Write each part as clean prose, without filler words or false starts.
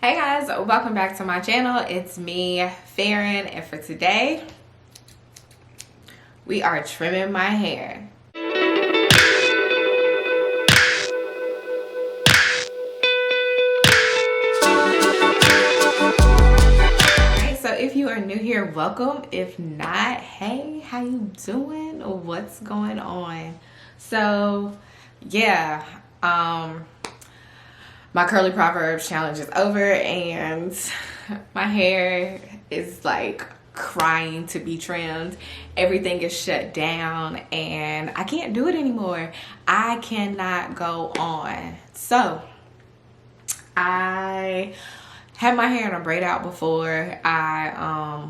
Hey guys, welcome back to my channel. It's me, Farron, and for today, we are trimming my hair. Alright, so if you are new here, welcome. If not, hey, how you doing? What's going on? So, yeah, my curly proverbs challenge is over and my hair is like crying to be trimmed. Everything is shut down and I can't do it anymore. I cannot go on. So I had my hair in a braid out before. I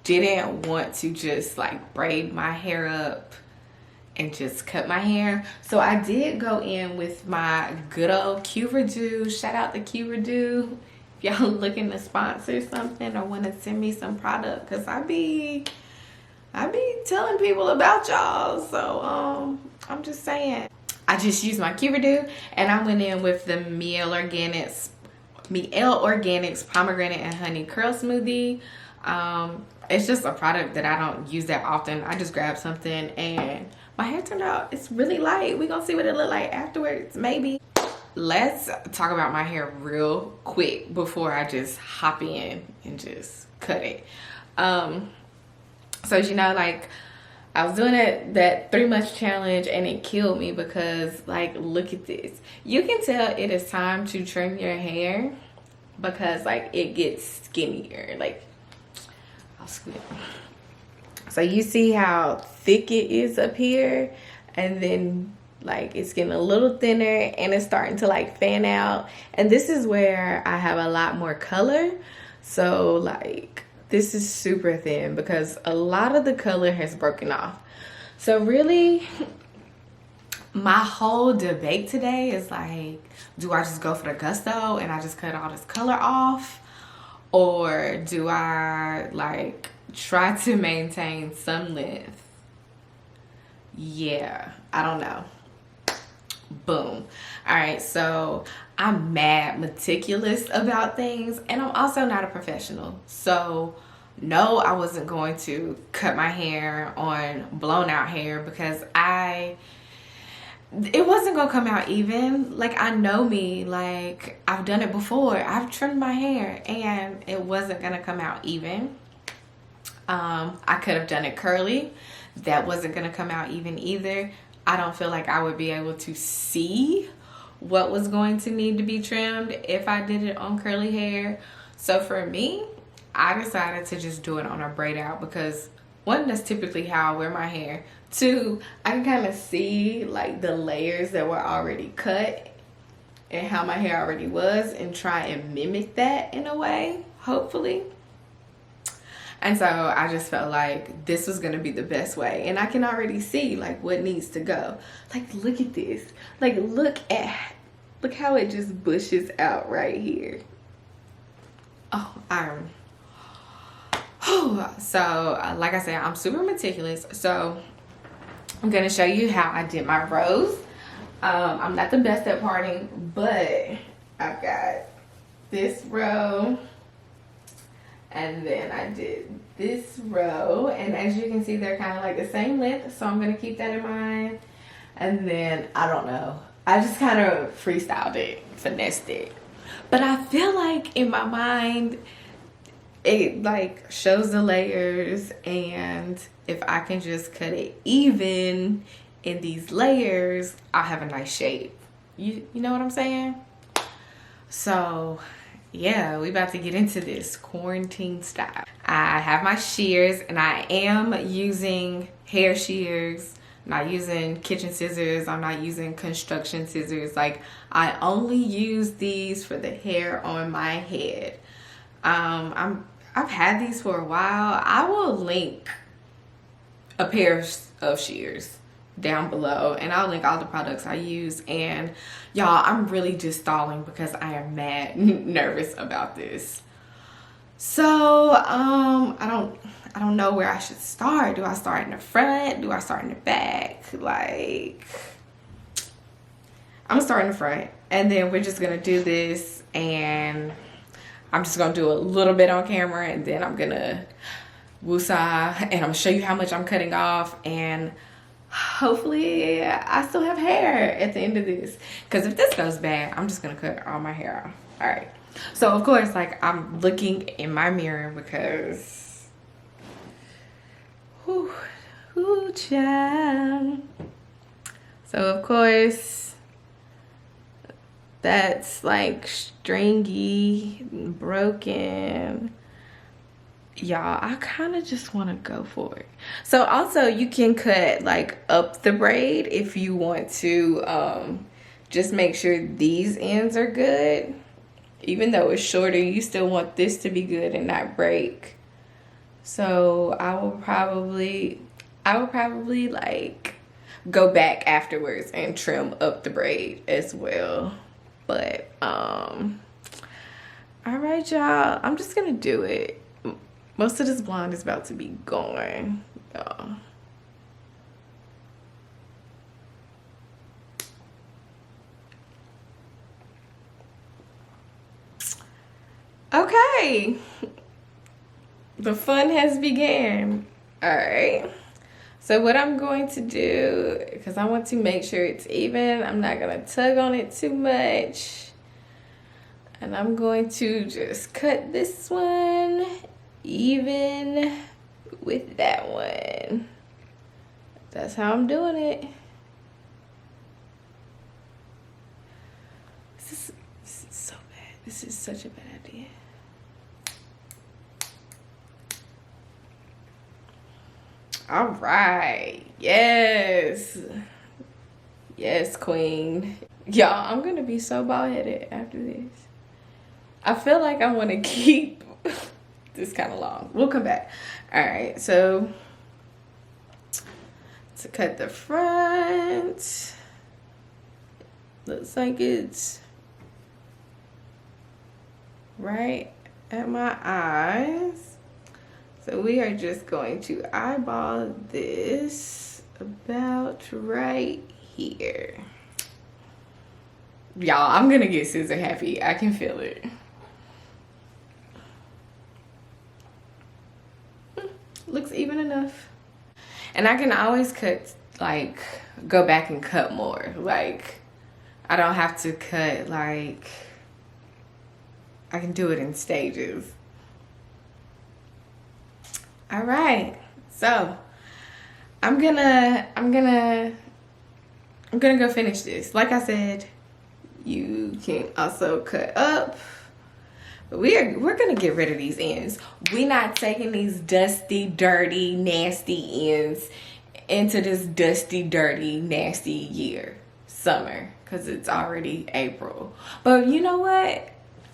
didn't want to just like braid my hair up and just cut my hair. So I did go in with my good old Q-Redo. Shout out to Q-Redo. If y'all looking to sponsor something or want to send me some product, because I be telling people about y'all. So I'm just saying. I just used my Q-Redo and I went in with the Miel Organics pomegranate and honey curl smoothie. It's just a product that I don't use that often. I just grabbed something and my hair turned out, it's really light. We're gonna see what it look like afterwards, maybe. Let's talk about my hair real quick before I just hop in and just cut it. So you know, like I was doing that 3-month challenge and it killed me because like, look at this. You can tell it is time to trim your hair because like it gets skinnier. Like, I'll scoot it. So you see how thick it is up here, and then like it's getting a little thinner and it's starting to like fan out. And this is where I have a lot more color. So like this is super thin because a lot of the color has broken off. So really my whole debate today is like, do I just go for the gusto and I just cut all this color off? Or do I like try to maintain some length? Yeah, I don't know. Boom. All right, so I'm mad meticulous about things and I'm also not a professional. So no, I wasn't going to cut my hair on blown out hair because it wasn't gonna come out even. Like, I know me, like I've done it before. I've trimmed my hair and it wasn't gonna come out even. I could have done it curly. That wasn't gonna come out even either. I don't feel like I would be able to see what was going to need to be trimmed if I did it on curly hair. So for me, I decided to just do it on a braid out because one, that's typically how I wear my hair. Two, I can kind of see like the layers that were already cut and how my hair already was and try and mimic that in a way, hopefully. And so I just felt like this was gonna be the best way. And I can already see like what needs to go. Like, look at this. Like, look how it just bushes out right here. Oh, so like I said, I'm super meticulous. So I'm gonna show you how I did my rows. I'm not the best at parting, but I've got this row. And then I did this row, and as you can see, they're kind of like the same length, so I'm gonna keep that in mind. And then, I don't know, I just kind of freestyled it, finessed it. But I feel like in my mind, it like shows the layers, and if I can just cut it even in these layers, I'll have a nice shape. You know what I'm saying? So yeah, we about to get into this quarantine style. I have my shears and I am using hair shears. I'm not using kitchen scissors. I'm not using construction scissors. Like, I only use these for the hair on my head. I've had these for a while. I will link a pair of shears down below and I'll link all the products I use. And y'all, I'm really just stalling because I am mad nervous about this. So I don't know where I should start. Do I start in the front? Do I start in the back? Like, I'm gonna start in the front and then we're just gonna do this and I'm just gonna do a little bit on camera, and then I'm gonna woosah, and I'm gonna show you how much I'm cutting off, and hopefully I still have hair at the end of this. Because if this goes bad, I'm just gonna cut all my hair off. All right. So of course, like, I'm looking in my mirror because, whew, child. So of course, that's like stringy, broken. Y'all, I kind of just want to go for it. So also, you can cut like up the braid if you want to just make sure these ends are good. Even though it's shorter, you still want this to be good and not break. So I will probably like go back afterwards and trim up the braid as well. But all right, y'all, I'm just gonna do it. Most of this blonde is about to be gone, y'all. Okay, the fun has begun. All right, so what I'm going to do, because I want to make sure it's even, I'm not gonna tug on it too much, and I'm going to just cut this one even with that one. That's how I'm doing it. This is so bad. This is such a bad idea. All right. Yes. Yes, queen. Y'all, I'm gonna be so bald-headed after this. I feel like I want to keep this kind of long. We'll come back. All right, so to cut the front, looks like it's right at my eyes. So we are just going to eyeball this about right here. Y'all, I'm gonna get scissor happy. I can feel it. Looks even enough. And I can always cut, like, go back and cut more. Like, I don't have to cut, like, I can do it in stages. All right, so I'm gonna go finish this. Like I said, you can also cut up. But we're gonna get rid of these ends. We're not taking these dusty, dirty, nasty ends into this dusty, dirty, nasty year, summer, because it's already April. But you know what?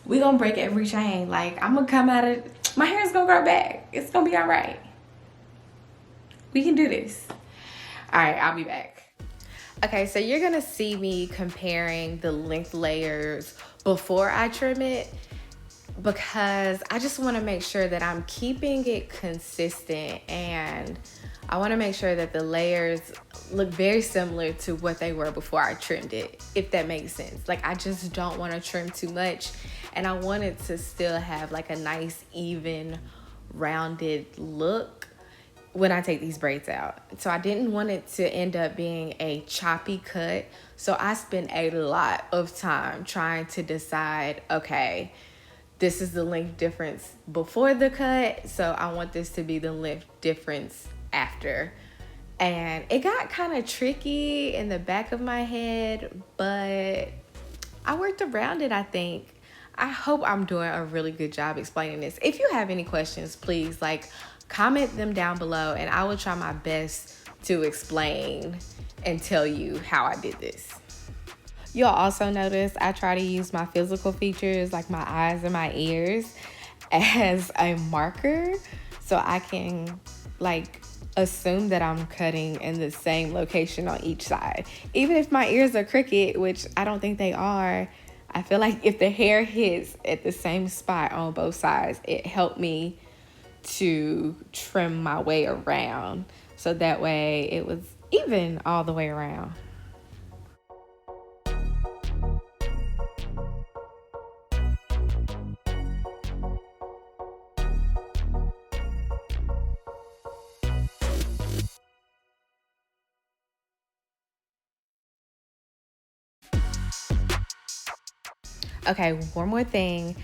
We're gonna break every chain. Like, I'm gonna come out of, my hair is gonna grow back. It's gonna be all right. We can do this. All right, I'll be back. Okay, so you're gonna see me comparing the length layers before I trim it, because I just want to make sure that I'm keeping it consistent, and I want to make sure that the layers look very similar to what they were before I trimmed it, if that makes sense. Like, I just don't want to trim too much, and I want it to still have like a nice, even, rounded look when I take these braids out. So I didn't want it to end up being a choppy cut. So I spent a lot of time trying to decide, okay, this is the length difference before the cut, so I want this to be the length difference after. And it got kind of tricky in the back of my head, but I worked around it, I think. I hope I'm doing a really good job explaining this. If you have any questions, please, like, comment them down below, and I will try my best to explain and tell you how I did this. You'll also notice I try to use my physical features, like my eyes and my ears, as a marker, so I can, like, assume that I'm cutting in the same location on each side. Even if my ears are crooked, which I don't think they are, I feel like if the hair hits at the same spot on both sides, it helped me to trim my way around, so that way it was even all the way around. Okay, one more thing.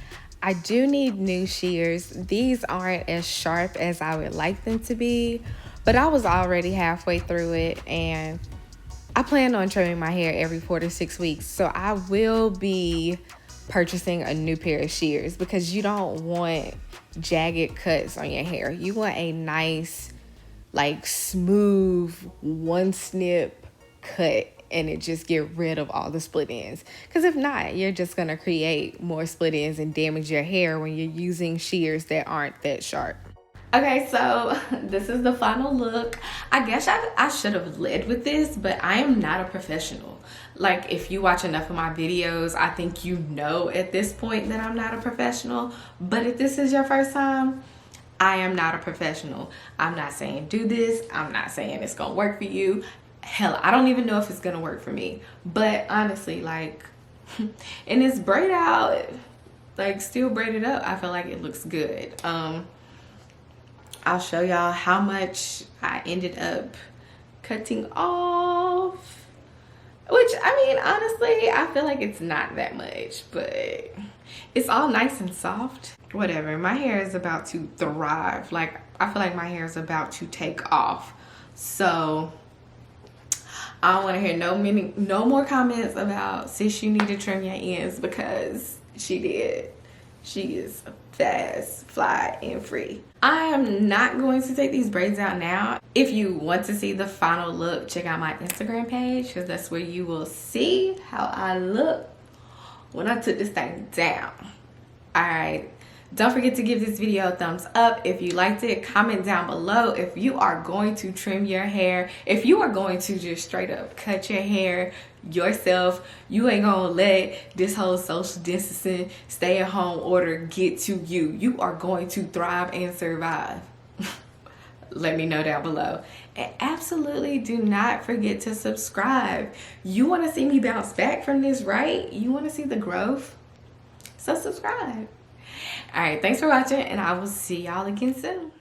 I do need new shears. These aren't as sharp as I would like them to be, but I was already halfway through it, and I plan on trimming my hair every 4 to 6 weeks. So I will be purchasing a new pair of shears because you don't want jagged cuts on your hair. You want a nice, like, smooth one snip cut, and it just get rid of all the split ends. Because if not, you're just going to create more split ends and damage your hair when you're using shears that aren't that sharp. Okay, so this is the final look. I guess I should have led with this, but I am not a professional. Like, if you watch enough of my videos, I think you know at this point that I'm not a professional. But if this is your first time, I am not a professional. I'm not saying do this. I'm not saying it's gonna work for you. Hell, I don't even know if it's gonna work for me. But honestly, like, in this braid out, like, still braided up, I feel like it looks good. I'll show y'all how much I ended up cutting off, which, I mean, honestly, I feel like it's not that much, but it's all nice and soft. Whatever, my hair is about to thrive. Like, I feel like my hair is about to take off. So I don't want to hear no more comments about, sis, you need to trim your ends, because she did. She is fast, fly, and free. I am not going to take these braids out now. If you want to see the final look, check out my Instagram page, because that's where you will see how I look when I took this thing down. All right. Don't forget to give this video a thumbs up if you liked it. Comment down below if you are going to trim your hair. If you are going to just straight up cut your hair yourself, you ain't gonna let this whole social distancing, stay at home order get to you. You are going to thrive and survive. Let me know down below. And absolutely do not forget to subscribe. You want to see me bounce back from this, right? You want to see the growth? So subscribe. All right, thanks for watching, and I will see y'all again soon.